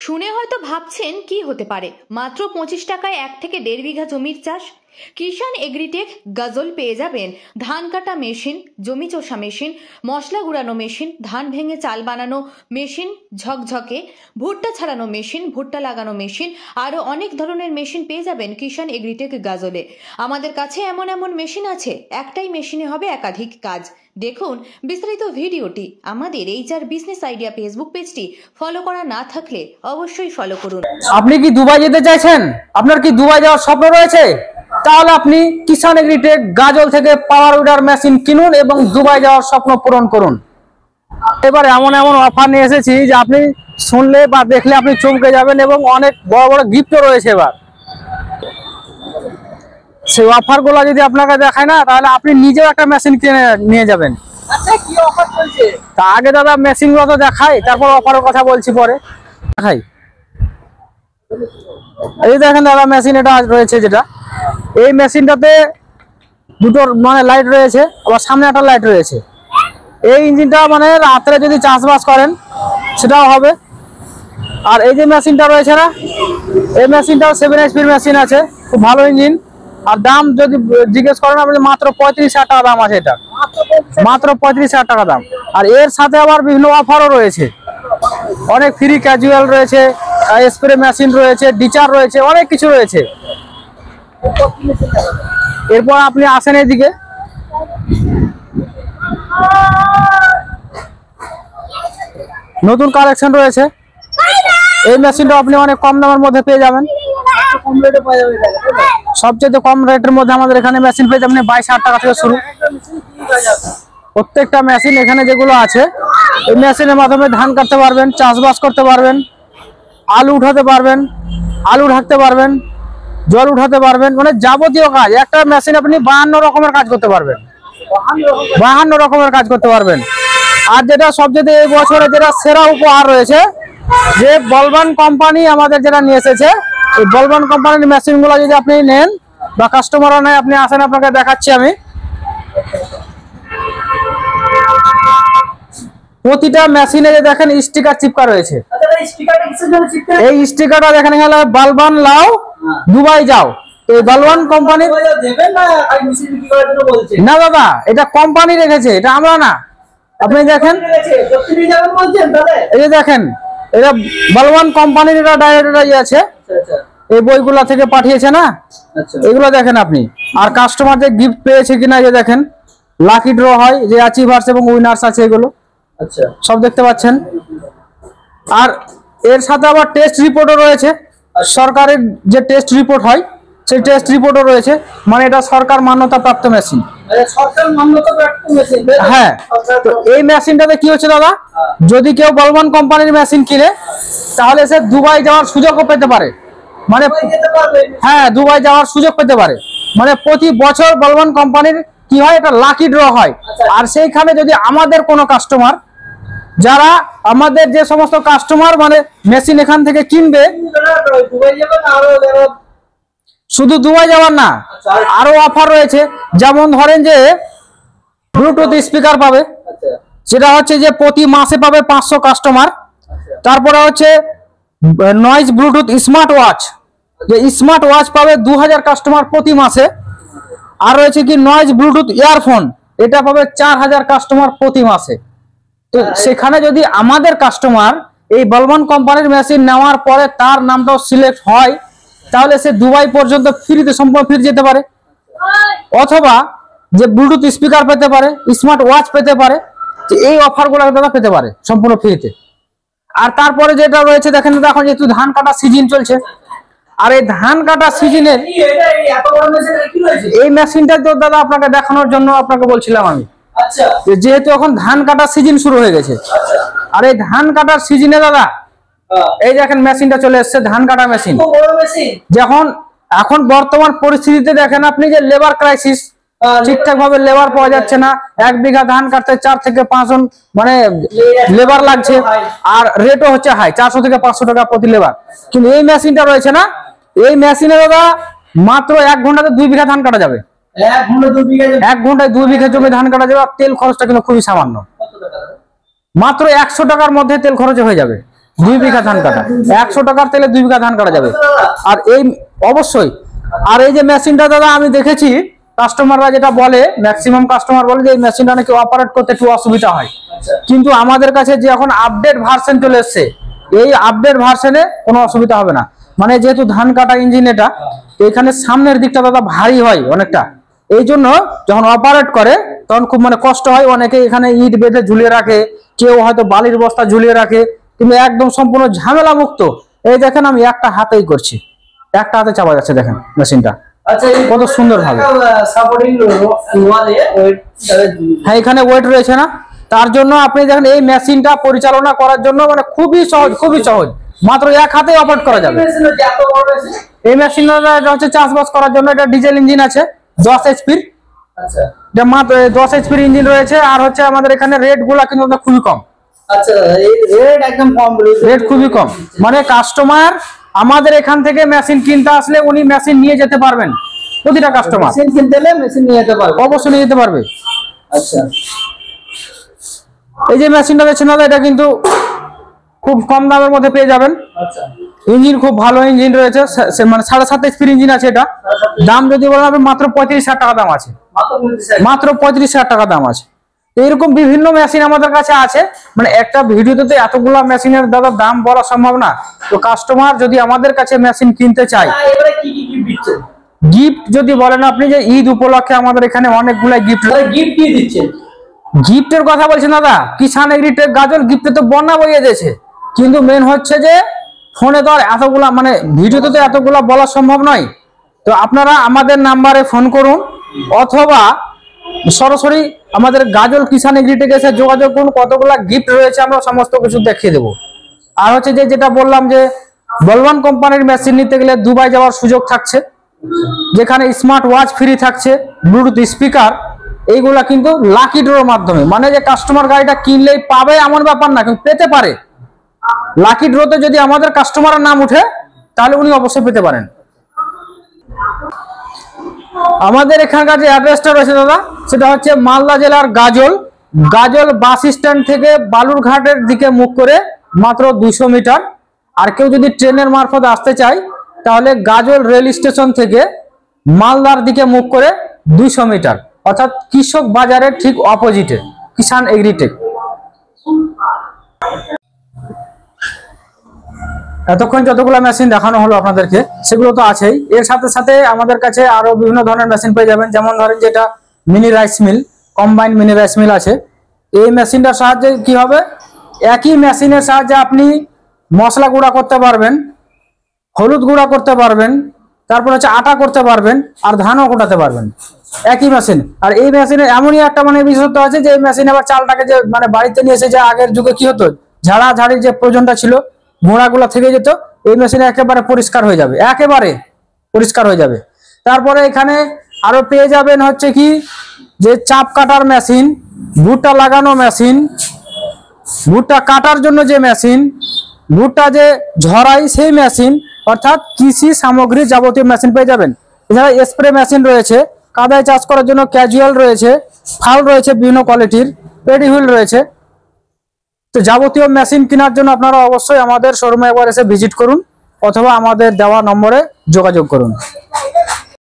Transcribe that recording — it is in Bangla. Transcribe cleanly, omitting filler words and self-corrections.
শুনে হয়তো ভাবছেন কি হতে পারে, মাত্র 25 টাকায় 1 থেকে 1.5 বিঘা জমির চাষ। কিষান এগ্রিটেক গাজল পেয়ে যাবেন ধান কাটা মেশিন, জমি চষা মেশিন, মশলা গুঁড়ানো মেশিন, ধান ভেঙে চাল বানানো মেশিন, ঝকঝকে ভুট্টা ছাড়ানো মেশিন, ভুট্টা লাগানো মেশিন, আরও অনেক ধরনের মেশিন পেয়ে যাবেন কিষান এগ্রিটেক গাজলে। আমাদের কাছে এমন এমন মেশিন আছে, একটাই মেশিনে হবে একাধিক কাজ। দেখুন বিস্তারিত ভিডিওটি। আমাদের HR বিজনেস আইডিয়া ফেসবুক পেজটি ফলো করা না থাকলে অবশ্যই ফলো করুন। আপনি কি দুবাই যেতে চাইছেন? আপনার কি দুবাই যাওয়ার স্বপ্ন রয়েছে? তাহলে আপনি কিষান এগ্রিটেক গাজল থেকে পাওয়ার উইডার মেশিন কিনুন এবং দুবাই যাওয়ার স্বপ্ন পূরণ করুন। এবার এমন এমন অফার নিয়ে এসেছি যে আপনি শুনলে বা দেখলে আপনি চমকে যাবেন এবং অনেক বড় বড় গিফটও রয়েছে। এবার সেই অফারগুলো যদি আপনাকে দেখায় না, তাহলে আপনি নিজেও একটা মেশিন কিনে নিয়ে যাবেন। আচ্ছা, কি অফার চলছে? তা আগে দাদা মেশিনগুলো তো দেখাই, তারপর অফারের কথা বলছি পরে। দেখাই, এই দেখেন দাদা মেশিন এটা রয়েছে, যেটা এই মেশিনটাতে দুটো মানে লাইট রয়েছে, আবার সামনে একটা লাইট রয়েছে। এই ইঞ্জিনটা মানে রাত্রে যদি চাষবাস করেন সেটাও হবে। আর এই যে মেশিনটা রয়েছে না, এই মেশিনটাও 7 HP মেশিন আছে, খুব ভালো ইঞ্জিন। আর দাম যদি জিজ্ঞেস করেন আপনি, মাত্র 35,000 টাকা দাম আছে এটা, মাত্র 35,000 টাকা দাম। আর এর সাথে আবার বিভিন্ন অফারও রয়েছে, অনেক ফ্রি ক্যাজুয়াল রয়েছে, স্প্রে মেশিন রয়েছে, ডিচার রয়েছে, অনেক কিছু রয়েছে। এরপর আপনি আসেন এদিকে, নতুন কালেকশন রয়েছে। এই মেশিনটা আপনি অনেক কম দামের মধ্যে পেয়ে যাবেন, সবচেয়ে কম রেটের মধ্যে আমাদের এখানে মেশিন পেয়ে যাবেন 22,000 টাকা থেকে শুরু। প্রত্যেকটা মেশিন এখানে যেগুলো আছে, এই মেশিনের মাধ্যমে ধান কাটতে পারবেন, চাষবাস করতে পারবেন, আলু উঠাতে পারবেন, আলু ঢাকতে পারবেন, জল উঠাতে পারবেন, মানে যাবতীয় কাজ। একটা মেশিন আপনি 52 রকমের কাজ করতে পারবেন, 52 রকমের কাজ করতে পারবেন। আর যেটা সবচেয়ে এই বছরে যেটা সেরা উপহার রয়েছে, যে বলবান কোম্পানি আমাদের যেটা নিয়ে এসেছে, এই বলবান কোম্পানির মেশিনগুলো যদি আপনি নেন বা কাস্টমাররা নেয়, আপনি আসেন, আপনাকে দেখাচ্ছি আমি। প্রতিটা মেশিনে যে দেখেন স্টিকার চিপকা রয়েছে। এই স্টিকারটা দেখেন এখানে বলবান লাও দুবাই যাও। এই বলবান কোম্পানি না দাদা, এটা কোম্পানি রেখেছে, এটা আমরা না। আপনি দেখেন, এই যে দেখেন, এটা বলবান কোম্পানির এটা ডাইরেক্ট আছে, এই বইগুলা থেকে পাঠিয়েছে না, এগুলো দেখেন আপনি। আর কাস্টমার যে গিফট পেয়েছে কিনা, যে দেখেন লাকি ড্র হয়, যে অ্যাচিভার্স এবং উইনার্স আছে, এগুলো সব দেখতে পাচ্ছেন। আর এর সাথে আবার টেস্ট রিপোর্টও রয়েছে, সরকারের যে টেস্ট রিপোর্ট হয় সেই টেস্ট রিপোর্টও রয়েছে, মানে এটা সরকার মান্যতা প্রাপ্ত মেশিন। হ্যাঁ, তো এই মেশিনটাতে কি হচ্ছে দাদা, যদি কেউ বলবান কোম্পানির মেশিন কিনে, তাহলে সে দুবাই যাওয়ার সুযোগও পেতে পারে। মানে হ্যাঁ, দুবাই যাওয়ার সুযোগ পেতে পারে। মানে প্রতি বছর বলবান কোম্পানির কি হয়, এটা লাকি ড্র হয়। আর সেইখানে যদি আমাদের কোনো কাস্টমার, যারা আমাদের যে সমস্ত কাস্টমার মানে মেশিন এখান থেকে কিনবে, শুধু দুবাই যাওয়ার না, আরো অফার রয়েছে। যেমন ধরেন যে ব্লুটুথ স্পিকার পাবে, যেটা হচ্ছে যে প্রতি মাসে পাবে 500 কাস্টমার। তারপরে হচ্ছে নয়েজ ব্লুটুথ স্মার্ট ওয়াচ, যে স্মার্ট ওয়াচ পাবে 2000 কাস্টমার প্রতি মাসে। আর রয়েছে কি নয়েজ ব্লুটুথ ইয়ারফোন, এটা পাবে 4000 কাস্টমার প্রতি মাসে। তো সেখানে যদি আমাদের কাস্টমার এই বলবান কোম্পানির মেশিন নেওয়ার পরে তার নামটাও সিলেক্ট হয়, তাহলে সে দুবাই পর্যন্ত ফ্রিতে সম্পূর্ণ ফ্রি যেতে পারে, অথবা যে ব্লুটুথ স্পিকার পেতে পারে, স্মার্ট ওয়াচ পেতে পারে। এই অফারগুলো দাদা পেতে পারে সম্পূর্ণ ফ্রিতে। আর তারপরে যেটা রয়েছে দেখেন দাদা, এখন যেহেতু ধান কাটা সিজন চলছে, আর এই ধান কাটা সিজনের এই মেশিনটা তো দাদা আপনাকে দেখানোর জন্য আপনাকে বলছিলাম আমি, যেহেতু এখন ধান কাটার সিজন শুরু হয়ে গেছে। আর এই ধান কাটার সিজনে দাদা এই দেখেন মেশিনটা চলে এসেছে, ধান কাটা মেশিন। যখন এখন বর্তমান পরিস্থিতিতে দেখেন আপনি যে লেবার ক্রাইসিস, ঠিকঠাক ভাবে লেবার পাওয়া যাচ্ছে না। 1 বিঘা ধান কাটতে 4 থেকে 5 জন মানে লেবার লাগছে, আর রেটও হচ্ছে হাই, 400 থেকে 500 টাকা প্রতি লেবার। কিন্তু এই মেশিনটা রয়েছে না, এই মেশিনে দাদা মাত্র 1 ঘন্টাতে 2 বিঘা ধান কাটা যাবে। 1 ঘন্টায় 2 বিঘা জমি ধান কাটা যাবে। তেল খরচটা কিন্তু খুবই সামান্য, মাত্র 100 টাকার মধ্যে তেল খরচ হয়ে যাবে। 2 বিঘা ধান কাটা, 100 টাকার তেলে 2 বিঘা ধান কাটা যাবে। আর এই অবশ্যই, আর এই যে মেশিনটা দাদা আমি দেখেছি কাস্টমাররা যেটা বলে, ম্যাক্সিমাম কাস্টমার বলে যে এই মেশিনটা নাকি অপারেট করতে একটু অসুবিধা হয়, কিন্তু আমাদের কাছে যে এখন আপডেট ভার্সন চলে এসছে, এই আপডেট ভার্সনে কোনো অসুবিধা হবে না। মানে যেহেতু ধান কাটা ইঞ্জিন এটা, এখানে সামনের দিকটা দাদা ভারী হয় অনেকটা, এই জন্য যখন অপারেট করে তখন খুব মানে কষ্ট হয়। অনেকে এখানে ইট বেঁধে ঝুলিয়ে রাখে, কেউ হয়তো বালির বস্তা ঝুলিয়ে রাখে, কিন্তু একদম সম্পূর্ণ ঝামেলা মুক্ত। এই দেখেন আমি একটা হাতেই করছি, একটা হাতে চাপা যাচ্ছে, দেখেন মেশিনটা কত সুন্দর ভাবে। হ্যাঁ, এখানে ওয়েট রয়েছে না, তার জন্য আপনি দেখেন এই মেশিনটা পরিচালনা করার জন্য মানে খুবই সহজ, খুবই সহজ, মাত্র এক হাতে অপারেট করা যাবে। এই মেশিনটা হচ্ছে চাষবাস করার জন্য, এটা ডিজেল ইঞ্জিন আছে 10 এইচপির, এটা মাত্র 10 এইচপির ইঞ্জিন রয়েছে। আর হচ্ছে আমাদের এখানে রেট গুলা কিন্তু খুবই কম, রেট খুবই কম। মানে কাস্টমার আমাদের এখান থেকে মেশিন কিনতে আসলে উনি মেশিন নিয়ে যেতে পারবেন, প্রতিটা কাস্টমার মেশিন কিনতে হলে মেশিন নিয়ে যেতে পারবে, অবশ্যই নিয়ে যেতে পারবে। আচ্ছা, এই যে মেশিনটা দেখছেন দাদা, এটা কিন্তু খুব কম দামের মধ্যে পেয়ে যাবেন। আচ্ছা, ইঞ্জিন খুব ভালো ইঞ্জিন রয়েছে, মানে 7.5 এইচপির ইঞ্জিন আছে। এটা দাম যদি বলেন আপনি মাত্র 35,000 টাকা দাম আছে, মাত্র 35,000 টাকা দাম আছে। এরকম বিভিন্ন মেশিন আমাদের কাছে আছে, মানে একটা ভিডিওতে তো এতগুলা মেশিনের দাদা দাম বলা সম্ভব না। তো কাস্টমার যদি আমাদের কাছে মেশিন কিনতে চায়, এবারে কি কি গিফট দিচ্ছেন? গিফট যদি বলেন আপনি, যে ঈদ উপলক্ষে আমাদের এখানে অনেকগুলা গিফট। গিফট কি দিচ্ছেন? গিফটের কথা বলছেন দাদা, কিষান এগ্রিটেক গাজল গিফটে তো বন্যা বইয়ে দিয়েছে, কিন্তু মেন হচ্ছে যে ফোনে তো আর এতগুলা, মানে ভিডিওতে তো এতগুলা বলা সম্ভব নয়। তো আপনারা আমাদের নাম্বারে ফোন করুন, অথবা সরাসরি আমাদের গাজল কিষান এগ্রিটেক এসে যোগাযোগ করুন, কতগুলা গিফট রয়েছে আমরা সমস্ত কিছু দেখিয়ে দেবো। আর হচ্ছে যে যেটা বললাম যে বলবান কোম্পানির মেশিন নিতে গেলে দুবাই যাওয়ার সুযোগ থাকছে, যেখানে স্মার্ট ওয়াচ ফ্রি থাকছে, ব্লুটুথ স্পিকার, এইগুলা কিন্তু লাকি ড্রর মাধ্যমে, মানে যে কাস্টমার গাড়িটা কিনলেই পাবে এমন ব্যাপার না, কিন্তু পেতে পারে। লাকি ড্রতে যদি আমাদের কাস্টমারের নাম উঠে তাহলে উনি অবশ্যই পেতে পারেন। আমাদের এখানকার যে অ্যাড্রেসটা রয়েছে দাদা, সেটা হচ্ছে মালদা জেলার গাজল বাস স্ট্যান্ড থেকে বালুরঘাটের দিকে মুখ করে মাত্র 200 মিটার। আর কেউ যদি ট্রেনের মারফত আসতে চায় তাহলে গাজল রেল স্টেশন থেকে মালদার দিকে মুখ করে 200 মিটার, অর্থাৎ কৃষক বাজারের ঠিক অপোজিটে কিষান এগ্রিটেক। এতক্ষণ যতগুলো মেশিন দেখানো হলো আপনাদেরকে, সেগুলো তো আছেই, এর সাথে সাথে আমাদের কাছে আরো বিভিন্ন ধরনের মেশিন পেয়ে যাবেন। যেমন ধরেন যেটা mini rice mill, combined mini rice mill আছে। এই মেশিনটার সাহায্যে কি হবে, একই মেশিনের সাহায্যে আপনি মশলা গুঁড়া করতে পারবেন, হলুদ গুঁড়া করতে পারবেন, তারপর হচ্ছে আটা করতে পারবেন, আর ধানও কোটাতে পারবেন, একই মেশিন। আর এই মেশিনে এমনই একটা মানে বিশেষত্ব আছে যে এই মেশিন আবার চালটাকে যে মানে বাড়িতে নিয়ে এসে, যে আগের যুগে কি হতো ঝাড়াঝাড়ির যে প্রয়োজনটা ছিল, গোড়াগুলো থেকে যেত, এই মেশিনে একেবারে পরিষ্কার হয়ে যাবে, একেবারে পরিষ্কার হয়ে যাবে। তারপরে এখানে আরো পেয়ে যাবেন হচ্ছে কি, যে চাপ কাটার মেশিন, ভুট্টা লাগানো মেশিন, ভুট্টা কাটার জন্য যে মেশিন, ভুট্টা যে ঝরাই সেই মেশিন, অর্থাৎ কৃষি সামগ্রী যাবতীয় মেশিন পেয়ে যাবেন। এছাড়া স্প্রে মেশিন রয়েছে, কাদায় চাষ করার জন্য ক্যাজুয়াল রয়েছে, ফাল রয়েছে বিভিন্ন কোয়ালিটির, পেডি হুইল রয়েছে। তো যাবতীয় মেশিন কেনার জন্য আপনারা অবশ্যই আমাদের শোরুমে একবার এসে ভিজিট করুন, অথবা আমাদের দেওয়া নম্বরে যোগাযোগ করুন।